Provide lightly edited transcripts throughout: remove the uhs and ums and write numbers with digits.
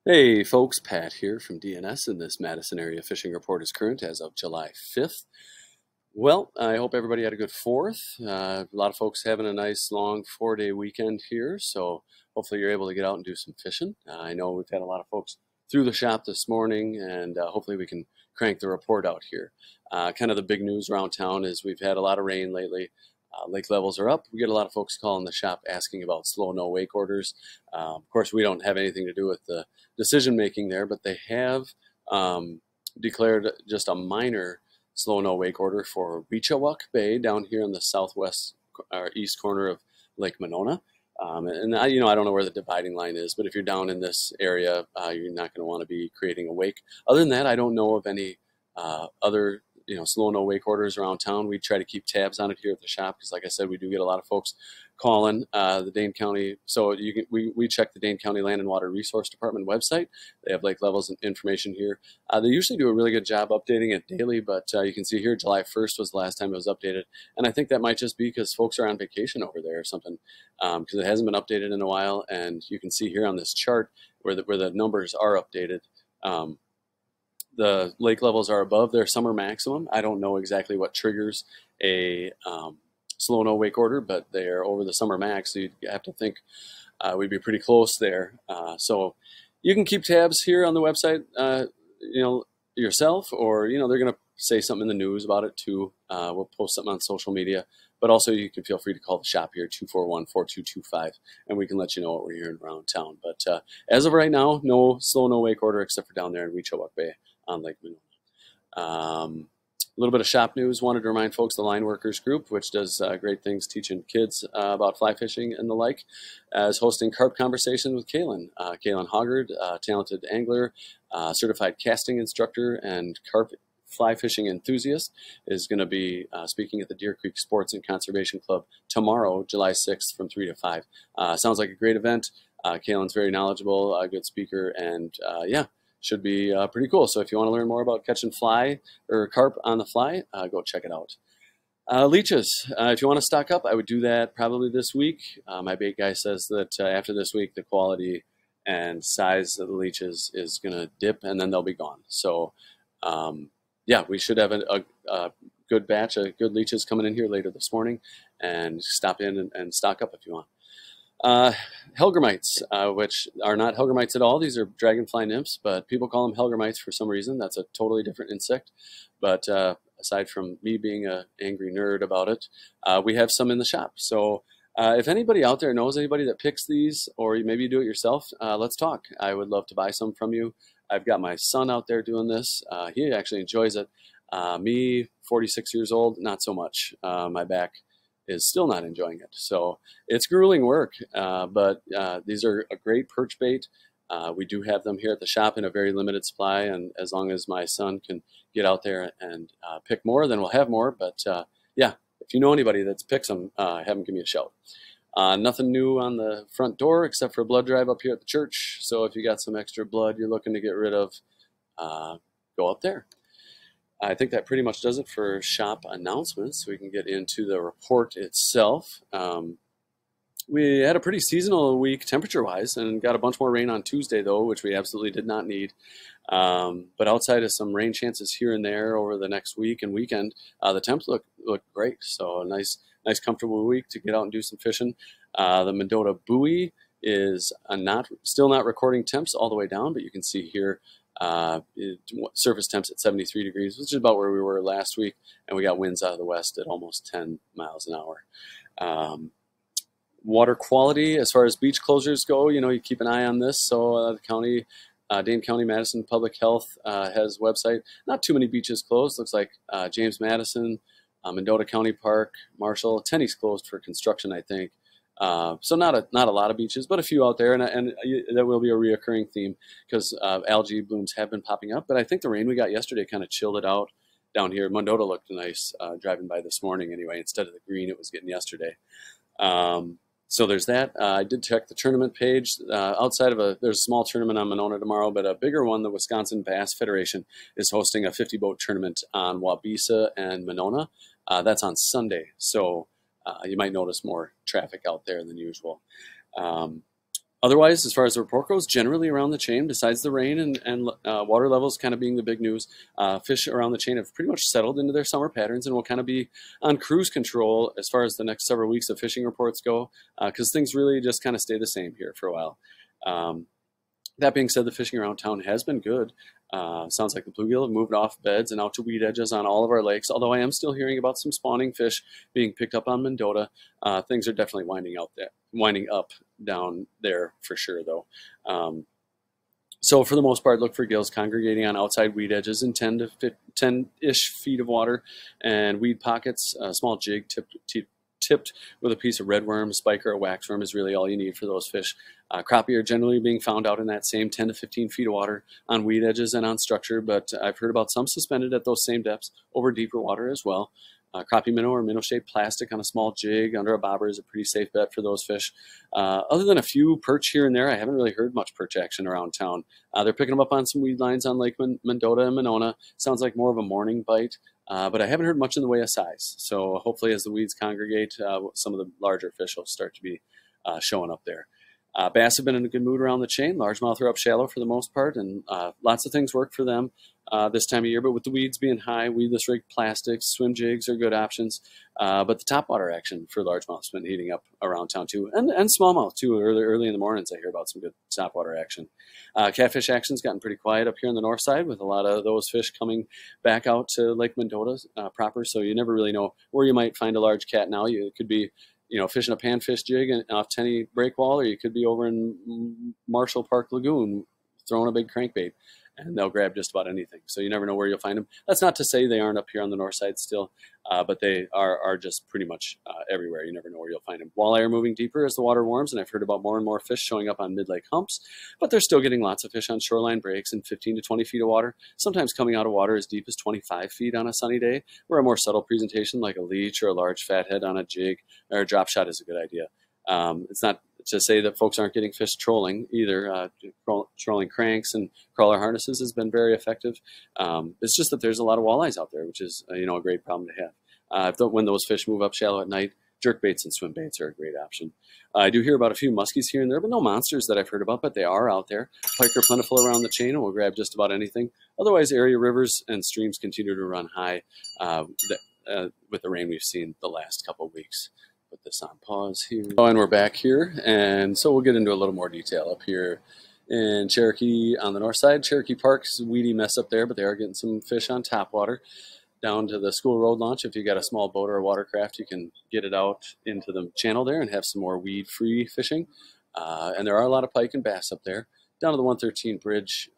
Hey folks, Pat here from DNS, and this Madison area fishing report is current as of July 5th. Well, I hope everybody had a good 4th. A lot of folks having a nice long 4-day weekend here, so hopefully you're able to get out and do some fishing. I know we've had a lot of folks through the shop this morning, and hopefully we can crank the report out here. Kind of the big news around town is we've had a lot of rain lately. Lake levels are up. We get a lot of folks calling the shop asking about slow no wake orders. Of course, we don't have anything to do with the decision making there, but they have declared just a minor slow no wake order for Reachawak Bay down here in the southwest or east corner of Lake Monona. And I don't know where the dividing line is, but if you're down in this area, you're not going to want to be creating a wake. Other than that, I don't know of any other slow no wake orders around town. We try to keep tabs on it here at the shop because, like I said, we do get a lot of folks calling the Dane County. So we check the Dane County Land and Water Resource Department website. They have lake levels and information here. They usually do a really good job updating it daily, but you can see here July 1st was the last time it was updated. And I think that might just be because folks are on vacation over there or something, because it hasn't been updated in a while. And you can see here on this chart where the numbers are updated. The lake levels are above their summer maximum. I don't know exactly what triggers a slow no wake order, but they're over the summer max, so you have to think we'd be pretty close there. So you can keep tabs here on the website, yourself, or they're going to say something in the news about it too. We'll post something on social media, but also you can feel free to call the shop here 241-4225, and we can let you know what we're hearing around town. But as of right now, no slow no wake order except for down there in Reachawak Bay on Lake Monona. A little bit of shop news. Wanted to remind folks the Line Workers Group, which does great things teaching kids about fly fishing and the like, is hosting carp conversation with Kaylin. Kaylin Hoggard, talented angler, certified casting instructor, and carp fly fishing enthusiast, is going to be speaking at the Deer Creek Sports and Conservation Club tomorrow, July 6th from 3 to 5. Sounds like a great event. Kaylin's very knowledgeable, a good speaker, and should be pretty cool. So if you want to learn more about catching fly or carp on the fly, go check it out. Leeches, if you want to stock up, I would do that probably this week. My bait guy says that after this week, the quality and size of the leeches is going to dip, and then they'll be gone. So, we should have a good batch of good leeches coming in here later this morning, and stop in and stock up if you want. Hellgrammites, which are not hellgrammites at all. These are dragonfly nymphs, but people call them hellgrammites for some reason. That's a totally different insect. But aside from me being an angry nerd about it, we have some in the shop. So if anybody out there knows anybody that picks these, or maybe you do it yourself, let's talk. I would love to buy some from you. I've got my son out there doing this. He actually enjoys it. Me, 46 years old, not so much. My back is still not enjoying it. So it's grueling work, but these are a great perch bait. We do have them here at the shop in a very limited supply, and as long as my son can get out there and pick more, then we'll have more. But if you know anybody that picks them, have them give me a shout. Nothing new on the front door except for a blood drive up here at the church. So if you got some extra blood you're looking to get rid of, go up there. I think that pretty much does it for shop announcements. We can get into the report itself. We had a pretty seasonal week temperature-wise and got a bunch more rain on Tuesday, though, which we absolutely did not need. But outside of some rain chances here and there over the next week and weekend, the temps look great. So a nice, comfortable week to get out and do some fishing. The Mendota buoy is still not recording temps all the way down, but you can see here surface temps at 73 degrees, which is about where we were last week, and we got winds out of the west at almost 10 miles an hour. Water quality, as far as beach closures go, you keep an eye on this. So the county, Dane County Madison Public Health has a website. Not too many beaches closed. Looks like James Madison, Mendota County Park, Marshall. Tenney's closed for construction, I think. So not a lot of beaches, but a few out there, and that will be a reoccurring theme because algae blooms have been popping up. But I think the rain we got yesterday kind of chilled it out down here. Mendota looked nice driving by this morning anyway, instead of the green it was getting yesterday. So there's that. I did check the tournament page. Outside of there's a small tournament on Monona tomorrow, but a bigger one, the Wisconsin Bass Federation is hosting a 50-boat tournament on Waubesa and Monona. That's on Sunday, so you might notice more traffic out there than usual. Otherwise, as far as the report goes, generally around the chain, besides the rain and water levels kind of being the big news, fish around the chain have pretty much settled into their summer patterns and will kind of be on cruise control as far as the next several weeks of fishing reports go, because things really just kind of stay the same here for a while. Um, that being said, the fishing around town has been good. Sounds like the bluegill have moved off beds and out to weed edges on all of our lakes, although I am still hearing about some spawning fish being picked up on Mendota. Things are definitely winding up down there for sure, though. So for the most part, look for gills congregating on outside weed edges in 10-ish feet of water, and weed pockets. A small jig tipped with a piece of redworm, spike, or a waxworm is really all you need for those fish. Crappie are generally being found out in that same 10 to 15 feet of water on weed edges and on structure, but I've heard about some suspended at those same depths over deeper water as well. Crappie minnow or minnow-shaped plastic on a small jig under a bobber is a pretty safe bet for those fish. Other than a few perch here and there, I haven't really heard much perch action around town. They're picking them up on some weed lines on Lake Mendota and Monona. Sounds like more of a morning bite, but I haven't heard much in the way of size. So hopefully as the weeds congregate, some of the larger fish will start to be showing up there. Bass have been in a good mood around the chain. Largemouth are up shallow for the most part, and lots of things work for them this time of year. But with the weeds being high, weedless rig plastics, swim jigs are good options. But the topwater action for largemouth's been heating up around town too, and smallmouth too. Early in the mornings, I hear about some good topwater action. Catfish action's gotten pretty quiet up here on the north side, with a lot of those fish coming back out to Lake Mendota proper. So you never really know where you might find a large cat now. It could be fishing a panfish jig off Tenney Breakwall, or you could be over in Marshall Park Lagoon throwing a big crankbait, and they'll grab just about anything. So you never know where you'll find them. That's not to say they aren't up here on the north side still, but they are just pretty much everywhere. You never know where you'll find them. Walleye are moving deeper as the water warms, and I've heard about more and more fish showing up on mid-lake humps, but they're still getting lots of fish on shoreline breaks in 15 to 20 feet of water, sometimes coming out of water as deep as 25 feet on a sunny day, where a more subtle presentation like a leech or a large fathead on a jig or a drop shot is a good idea. It's not to say that folks aren't getting fish trolling either. Trolling cranks and crawler harnesses has been very effective. It's just that there's a lot of walleyes out there, which is a great problem to have. When those fish move up shallow at night, jerk baits and swim baits are a great option. I do hear about a few muskies here and there, but no monsters that I've heard about, but they are out there. Pike are plentiful around the chain and will grab just about anything. Otherwise, area rivers and streams continue to run high with the rain we've seen the last couple of weeks. Put this on pause here. Oh, and we're back here, and so we'll get into a little more detail up here in Cherokee on the north side. Cherokee Park's a weedy mess up there, but they are getting some fish on topwater. Down to the school road launch, if you got a small boat or a watercraft, you can get it out into the channel there and have some more weed-free fishing. And there are a lot of pike and bass up there. Down to the 113 bridge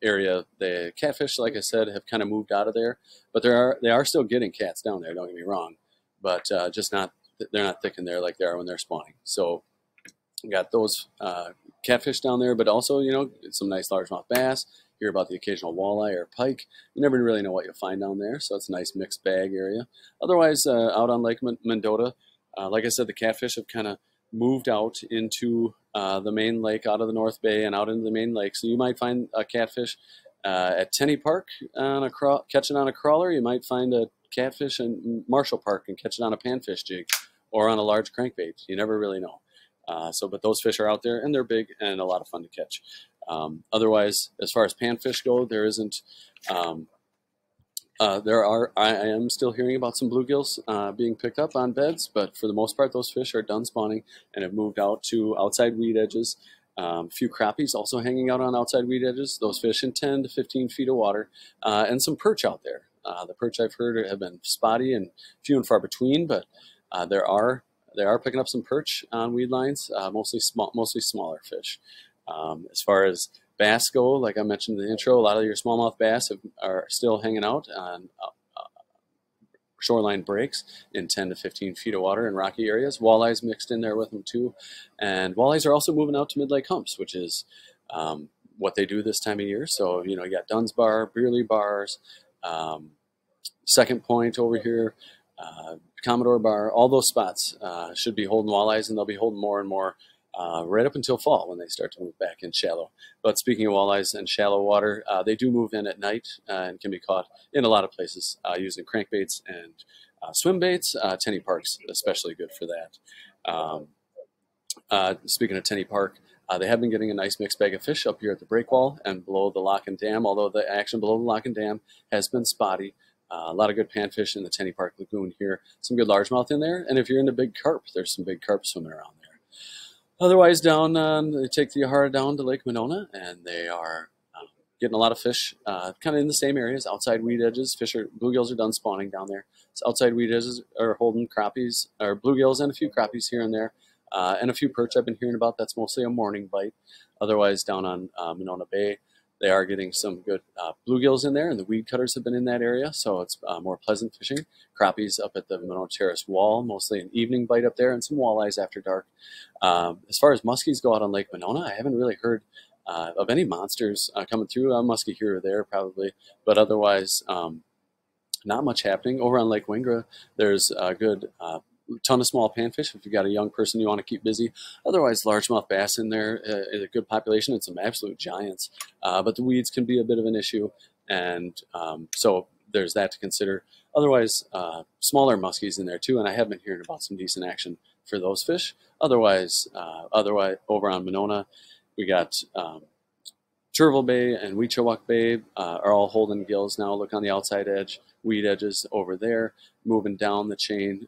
area, the catfish, like I said, have kind of moved out of there, but they are still getting cats down there. Don't get me wrong, but they're not thick in there like they are when they're spawning. So you got those catfish down there, but also some nice largemouth bass. Hear about the occasional walleye or pike. You never really know what you'll find down there, so it's a nice mixed bag area. Otherwise, out on Lake Mendota, like I said, the catfish have kind of moved out into the main lake out of the North Bay and out into the main lake. So you might find a catfish at Tenney Park on catching on a crawler. You might find a catfish in Marshall Park and catch it on a panfish jig or on a large crankbait. You never really know. But those fish are out there, and they're big and a lot of fun to catch. Otherwise, as far as panfish go, there isn't. I am still hearing about some bluegills being picked up on beds, but for the most part, those fish are done spawning and have moved out to outside weed edges. A few crappies also hanging out on outside weed edges. Those fish in 10 to 15 feet of water, and some perch out there. The perch I've heard have been spotty and few and far between, but they are picking up some perch on weed lines, mostly smaller fish. As far as bass go, like I mentioned in the intro, a lot of your smallmouth bass are still hanging out on shoreline breaks in 10 to 15 feet of water in rocky areas. Walleyes mixed in there with them too. And walleyes are also moving out to mid-lake humps, which is what they do this time of year. So, you got Dunn's Bar, Brearley Bars, Second Point over here, Commodore Bar, all those spots should be holding walleyes, and they'll be holding more and more right up until fall when they start to move back in shallow. But speaking of walleyes and shallow water, they do move in at night and can be caught in a lot of places using crankbaits and swim baits. Tenney Park's especially good for that. Speaking of Tenney Park, They have been getting a nice mixed bag of fish up here at the breakwall and below the lock and dam, although the action below the lock and dam has been spotty. A lot of good panfish in the Tenny Park Lagoon here. Some good largemouth in there. And if you're into big carp, there's some big carp swimming around there. Otherwise, they take the Yahara down to Lake Monona, and they are getting a lot of fish kind of in the same areas, outside weed edges. Bluegills are done spawning down there. So outside weed edges are holding crappies, or bluegills and a few crappies here and there. And a few perch I've been hearing about. That's mostly a morning bite. Otherwise, down on Monona Bay, they are getting some good bluegills in there, and the weed cutters have been in that area, so it's more pleasant fishing. Crappies up at the Monona Terrace wall, mostly an evening bite up there, and some walleyes after dark. As far as muskies go out on Lake Monona, I haven't really heard of any monsters coming through. A muskie here or there, probably, but otherwise, not much happening. Over on Lake Wingra, there's a good ton of small panfish if you've got a young person you want to keep busy. Otherwise, largemouth bass in there is a good population, and some absolute giants. But the weeds can be a bit of an issue, and so there's that to consider. Otherwise, smaller muskies in there too, and I have been hearing about some decent action for those fish. Otherwise, over on Monona, we got Chervil Bay and Weechawak Bay are all holding gills now. Look on the outside edge, weed edges over there. Moving down the chain,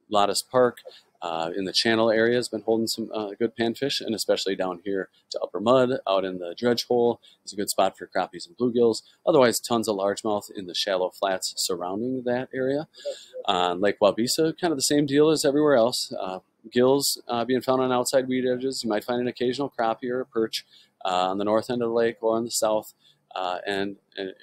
Lattice Park in the channel area has been holding some good panfish, and especially down here to Upper Mud, out in the dredge hole, is a good spot for crappies and bluegills. Otherwise, tons of largemouth in the shallow flats surrounding that area. On Lake Wabisa, kind of the same deal as everywhere else. Gills being found on outside weed edges. You might find an occasional crappie or a perch on the north end of the lake or on the south. And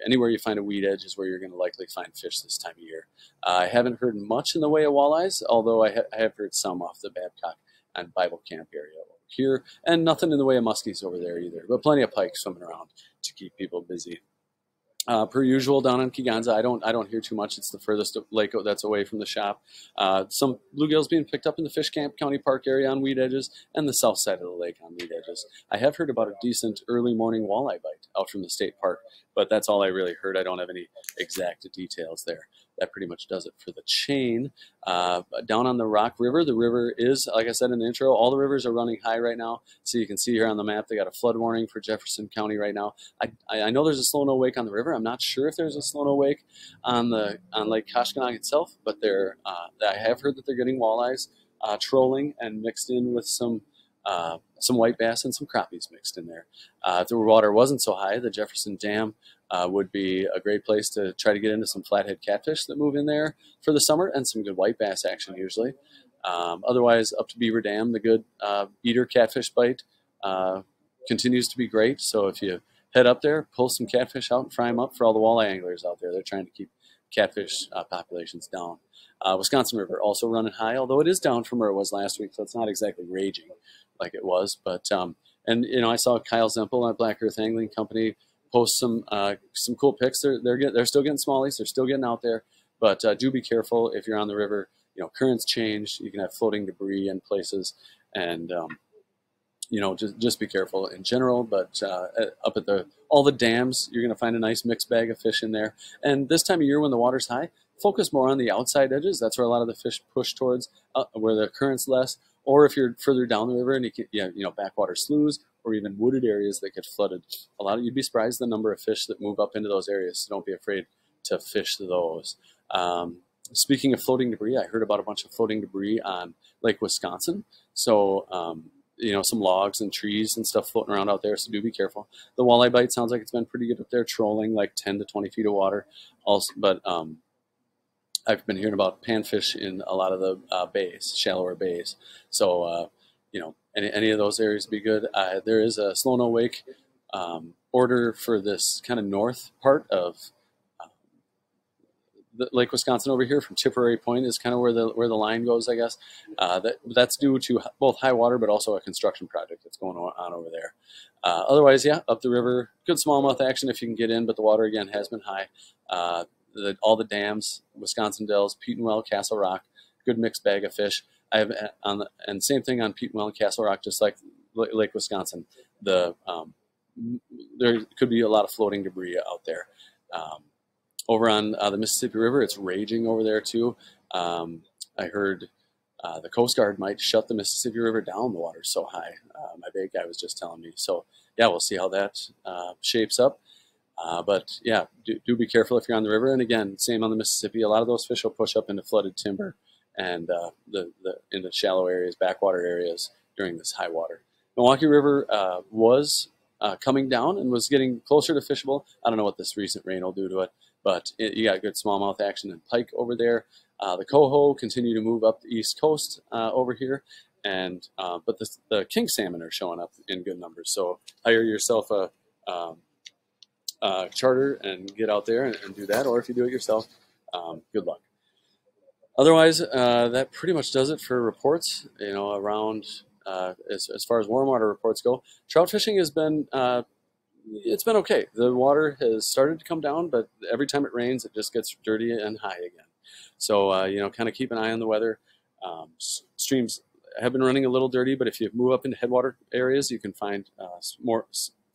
anywhere you find a weed edge is where you're going to likely find fish this time of year. I haven't heard much in the way of walleyes, although I have heard some off the Babcock and Bible Camp area over here, and nothing in the way of muskies over there either, but plenty of pike swimming around to keep people busy. Per usual, down in Kegonsa, I don't hear too much. It's the furthest lake that's away from the shop. Some bluegills being picked up in the Fish Camp County Park area on weed edges, and the south side of the lake on weed edges. I have heard about a decent early morning walleye bite out from the state park, but that's all I really heard. I don't have any exact details there. That pretty much does it for the chain. Down on the Rock River, the river is, like I said in the intro, all the rivers are running high right now. So you can see here on the map, they got a flood warning for Jefferson County right now. I know there's a slow-no wake on the river. I'm not sure if there's a slow-no wake on Lake Koshkonong itself, but I have heard that they're getting walleyes trolling and mixed in with some white bass and some crappies mixed in there. If the water wasn't so high, the Jefferson Dam would be a great place to try to get into some flathead catfish that move in there for the summer, and some good white bass action usually. Otherwise, up to Beaver Dam, the good eater catfish bite continues to be great. So if you head up there, pull some catfish out and fry them up for all the walleye anglers out there. They're trying to keep catfish populations down. Wisconsin River also running high, although it is down from where it was last week, so it's not exactly raging like it was. But and I saw Kyle Zempel at Black Earth Angling Company post some cool pics. They're still getting smallies. They're still getting out there, but do be careful if you're on the river. Currents change. You can have floating debris in places, and just be careful in general. But up at all the dams, you're going to find a nice mixed bag of fish in there. And this time of year when the water's high, focus more on the outside edges. That's where a lot of the fish push towards, where the current's less. Or if you're further down the river and backwater sloughs or even wooded areas that get flooded, you'd be surprised the number of fish that move up into those areas. So don't be afraid to fish those. Speaking of floating debris, I heard about a bunch of floating debris on Lake Wisconsin. So, some logs and trees and stuff floating around out there, so do be careful. The walleye bite sounds like it's been pretty good up there, trolling like 10 to 20 feet of water. Also, but I've been hearing about panfish in a lot of the bays, shallower bays. So, any of those areas would be good. There is a slow-no wake order for this kind of north part of Lake Wisconsin over here from Tipperary Point is kind of where the line goes, I guess. That's due to both high water, but also a construction project that's going on over there. Otherwise, up the river, good smallmouth action if you can get in, but the water again has been high. All the dams, Wisconsin Dells, Petenwell, Castle Rock, good mixed bag of fish. And same thing on Petenwell and Castle Rock, just like Lake Wisconsin. There could be a lot of floating debris out there. Over on the Mississippi River, it's raging over there too. I heard The Coast Guard might shut the Mississippi River down. The water's so high. My bait guy was just telling me. So yeah, we'll see how that shapes up. But yeah, do be careful if you're on the river. And again, same on the Mississippi. A lot of those fish will push up into flooded timber and into shallow areas, backwater areas during this high water. Milwaukee River was coming down and was getting closer to fishable. I don't know what this recent rain will do to it, but you got good smallmouth action and pike over there. The coho continue to move up the east coast over here, and but the king salmon are showing up in good numbers. So hire yourself a charter and get out there and do that, or if you do it yourself, good luck. Otherwise, that pretty much does it for reports. Around as far as warm water reports go, trout fishing has been it's been okay. The water has started to come down, but every time it rains, it just gets dirty and high again. So kind of keep an eye on the weather. Streams have been running a little dirty, but if you move up into headwater areas, you can find more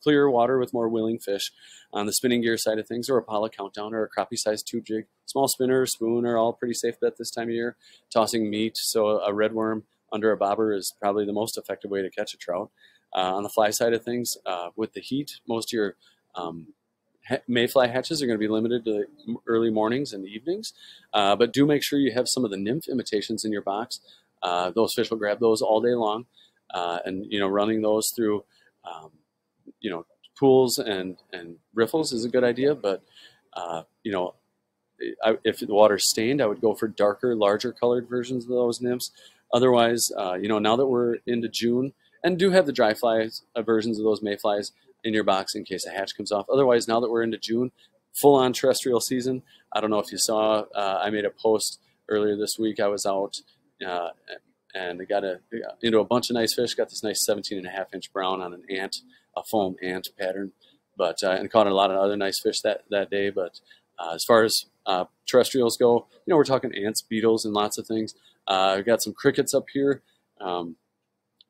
clear water with more willing fish. On the spinning gear side of things, or a Paula countdown, or a crappie-sized tube jig, small spinner or spoon are all pretty safe bet this time of year. Tossing meat, so a red worm under a bobber is probably the most effective way to catch a trout. On the fly side of things, with the heat, most of your mayfly hatches are going to be limited to early mornings and evenings, but do make sure you have some of the nymph imitations in your box. Those fish will grab those all day long, and running those through pools and riffles is a good idea. But if the water's stained, I would go for darker, larger colored versions of those nymphs. Otherwise, now that we're into June, and do have the dry flies versions of those mayflies in your box in case a hatch comes off. Otherwise, now that we're into June, full-on terrestrial season. I don't know if you saw, I made a post earlier this week. I was out and I got into a bunch of nice fish. Got this nice 17.5-inch brown on a foam ant pattern, but and caught a lot of other nice fish that day. But as far as terrestrials go, we're talking ants, beetles, and lots of things. We've got some crickets up here.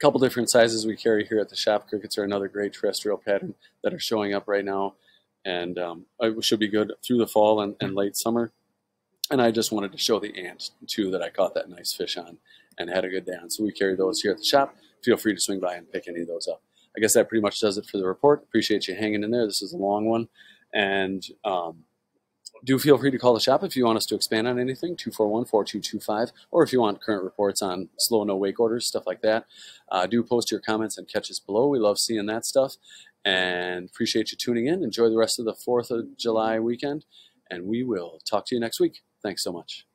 Couple different sizes we carry here at the shop. Crickets are another great terrestrial pattern that are showing up right now, and it should be good through the fall and late summer. And I just wanted to show the ant too that I caught that nice fish on and had a good day on. So we carry those here at the shop. Feel free to swing by and pick any of those up. I guess that pretty much does it for the report. Appreciate you hanging in there. This is a long one, and do feel free to call the shop if you want us to expand on anything, 241-4225, or if you want current reports on slow no-wake orders, stuff like that. Do post your comments and catches below. We love seeing that stuff, and appreciate you tuning in. Enjoy the rest of the 4th of July weekend, and we will talk to you next week. Thanks so much.